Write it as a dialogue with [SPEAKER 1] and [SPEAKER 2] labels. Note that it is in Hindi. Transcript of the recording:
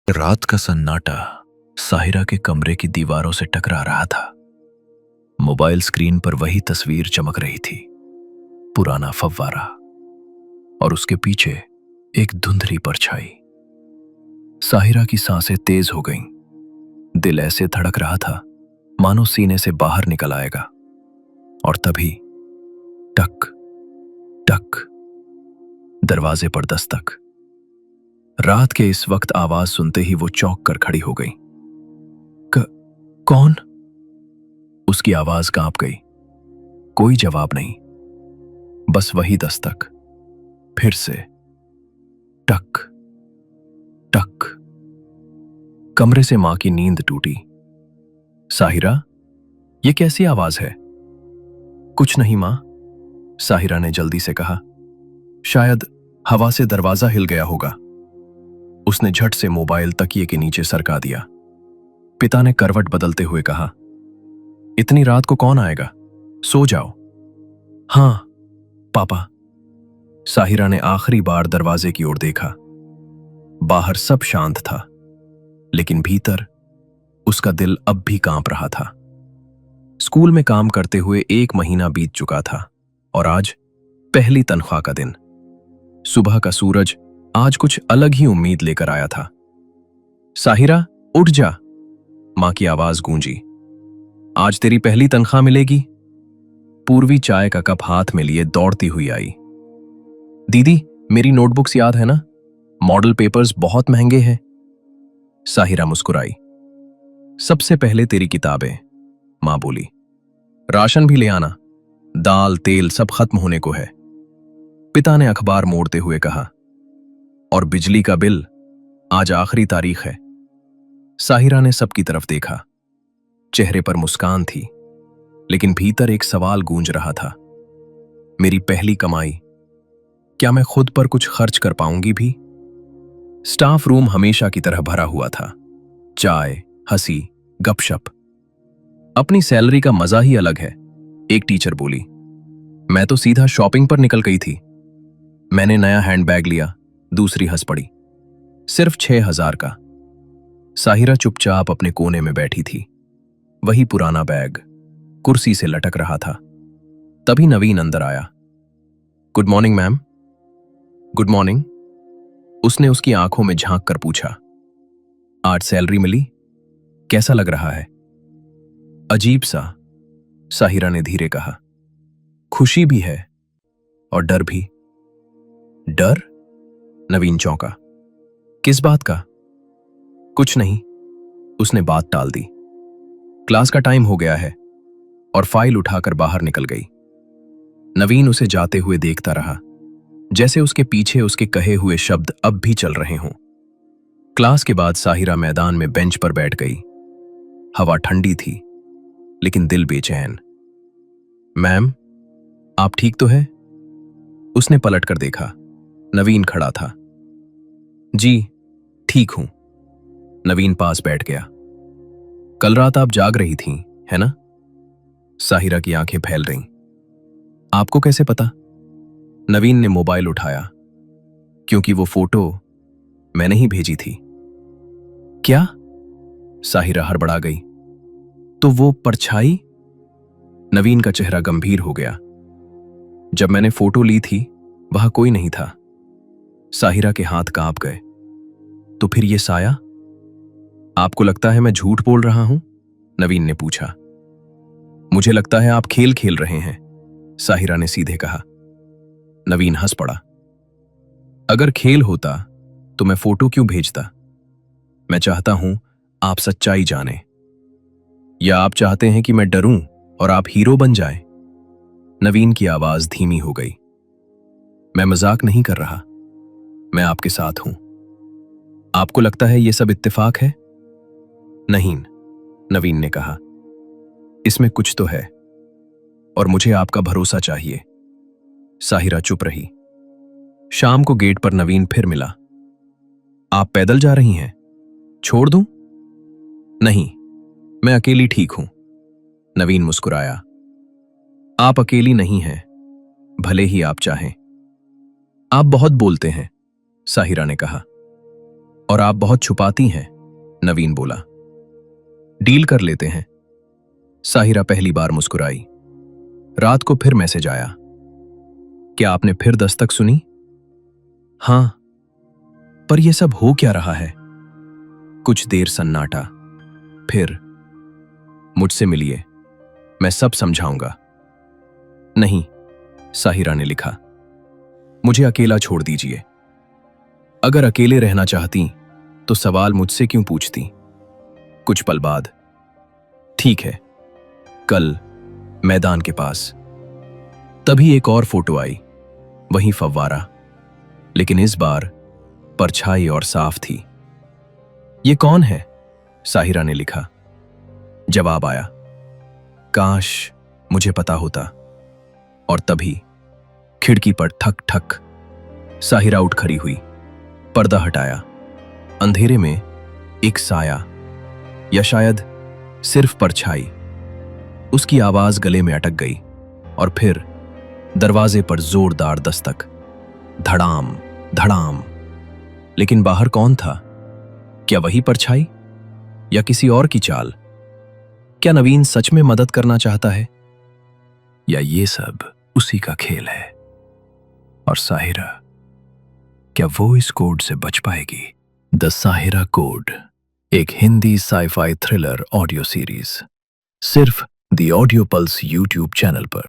[SPEAKER 1] रात का सन्नाटा साहिरा के कमरे की दीवारों से टकरा रहा था। मोबाइल स्क्रीन पर वही तस्वीर चमक रही थी, पुराना फव्वारा, और उसके पीछे एक धुंधली परछाई। साहिरा की सांसें तेज हो गईं। दिल ऐसे धड़क रहा था मानो सीने से बाहर निकल आएगा। और तभी टक टक, दरवाजे पर दस्तक। रात के इस वक्त आवाज सुनते ही वो चौंक कर खड़ी हो गई। कौन? उसकी आवाज कांप गई। कोई जवाब नहीं, बस वही दस्तक। फिर से टक टक। कमरे से मां की नींद टूटी। साहिरा, ये कैसी आवाज है? कुछ नहीं मां, साहिरा ने जल्दी से कहा। शायद हवा से दरवाजा हिल गया होगा। उसने झट से मोबाइल तकिए के नीचे सरका दिया। पिता ने करवट बदलते हुए कहा, इतनी रात को कौन आएगा? सो जाओ। हाँ पापा। साहिरा ने आखिरी बार दरवाजे की ओर देखा। बाहर सब शांत था, लेकिन भीतर उसका दिल अब भी कांप रहा था। स्कूल में काम करते हुए 1 महीना बीत चुका था और आज पहली तनख्वाह का दिन। सुबह का सूरज आज कुछ अलग ही उम्मीद लेकर आया था। साहिरा, उठ जा, मां की आवाज गूंजी। आज तेरी पहली तनख्वाह मिलेगी। पूर्वी चाय का कप हाथ में लिए दौड़ती हुई आई। दीदी, मेरी नोटबुक्स याद है ना? मॉडल पेपर्स बहुत महंगे हैं। साहिरा मुस्कुराई। सबसे पहले तेरी किताबें, मां बोली। राशन भी ले आना, दाल तेल सब खत्म होने को है। पिता ने अखबार मोड़ते हुए कहा। और बिजली का बिल, आज आखिरी तारीख है। साहिरा ने सबकी तरफ देखा। चेहरे पर मुस्कान थी, लेकिन भीतर एक सवाल गूंज रहा था। मेरी पहली कमाई, क्या मैं खुद पर कुछ खर्च कर पाऊंगी भी? स्टाफ रूम हमेशा की तरह भरा हुआ था। चाय, हंसी, गपशप। अपनी सैलरी का मजा ही अलग है, एक टीचर बोली। मैं तो सीधा शॉपिंग पर निकल गई थी। मैंने नया हैंडबैग लिया, दूसरी हंस पड़ी। सिर्फ 6,000 का। साहिरा चुपचाप अपने कोने में बैठी थी। वही पुराना बैग कुर्सी से लटक रहा था। तभी नवीन अंदर आया। Good morning ma'am. Good morning. उसने उसकी आंखों में झांक कर पूछा, आज सैलरी मिली? कैसा लग रहा है? अजीब सा, साहिरा ने धीरे कहा। खुशी भी है और डर भी। डर? नवीन चौंका। किस बात का? कुछ नहीं, उसने बात टाल दी। क्लास का टाइम हो गया है, और फाइल उठाकर बाहर निकल गई। नवीन उसे जाते हुए देखता रहा, जैसे उसके पीछे उसके कहे हुए शब्द अब भी चल रहे हों। क्लास के बाद साहिरा मैदान में बेंच पर बैठ गई। हवा ठंडी थी, लेकिन दिल बेचैन। मैम, आप ठीक तो है? उसने पलटकर देखा। नवीन खड़ा था। जी ठीक हूं। नवीन पास बैठ गया। कल रात आप जाग रही थीं, है ना? साहिरा की आंखें फैल रहीं। आपको कैसे पता? नवीन ने मोबाइल उठाया। क्योंकि वो फोटो मैंने ही भेजी थी। क्या? साहिरा हड़बड़ा गई। तो वो परछाई? नवीन का चेहरा गंभीर हो गया। जब मैंने फोटो ली थी, वहां कोई नहीं था। साहिरा के हाथ कांप गए। तो फिर ये साया? आपको लगता है मैं झूठ बोल रहा हूं? नवीन ने पूछा। मुझे लगता है आप खेल खेल रहे हैं, साहिरा ने सीधे कहा। नवीन हंस पड़ा। अगर खेल होता तो मैं फोटो क्यों भेजता? मैं चाहता हूं आप सच्चाई जाने। या आप चाहते हैं कि मैं डरूं और आप हीरो बन जाएं? नवीन की आवाज धीमी हो गई। मैं मजाक नहीं कर रहा, मैं आपके साथ हूं। आपको लगता है यह सब इत्तेफाक है? नहीं, नवीन ने कहा। इसमें कुछ तो है, और मुझे आपका भरोसा चाहिए। साहिरा चुप रही। शाम को गेट पर नवीन फिर मिला। आप पैदल जा रही हैं? छोड़ दूं? नहीं, मैं अकेली ठीक हूं। नवीन मुस्कुराया। आप अकेली नहीं हैं, भले ही आप चाहें। आप बहुत बोलते हैं, साहिरा ने कहा। और आप बहुत छुपाती हैं, नवीन बोला। डील कर लेते हैं। साहिरा पहली बार मुस्कुराई। रात को फिर मैसेज आया। क्या आपने फिर दस्तक सुनी? हाँ, पर यह सब हो क्या रहा है? कुछ देर सन्नाटा। फिर, मुझसे मिलिए, मैं सब समझाऊंगा। नहीं, साहिरा ने लिखा, मुझे अकेला छोड़ दीजिए। अगर अकेले रहना चाहती तो सवाल मुझसे क्यों पूछती? कुछ पल बाद, ठीक है, कल मैदान के पास। तभी एक और फोटो आई, वही फव्वारा, लेकिन इस बार परछाई और साफ थी। ये कौन है? साहिरा ने लिखा। जवाब आया, काश मुझे पता होता। और तभी खिड़की पर ठक ठक। साहिरा उठ खड़ी हुई, पर्दा हटाया। अंधेरे में एक साया, या शायद सिर्फ परछाई। उसकी आवाज गले में अटक गई और फिर दरवाजे पर जोरदार दस्तक। धड़ाम धड़ाम। लेकिन बाहर कौन था? क्या वही परछाई या किसी और की चाल? क्या नवीन सच में मदद करना चाहता है, या ये सब उसी का खेल है? और साहिरा, क्या वो इस कोड से बच पाएगी? द साहिरा कोड, एक Hindi sci-fi thriller audio series, सिर्फ the audio pulse YouTube channel पर।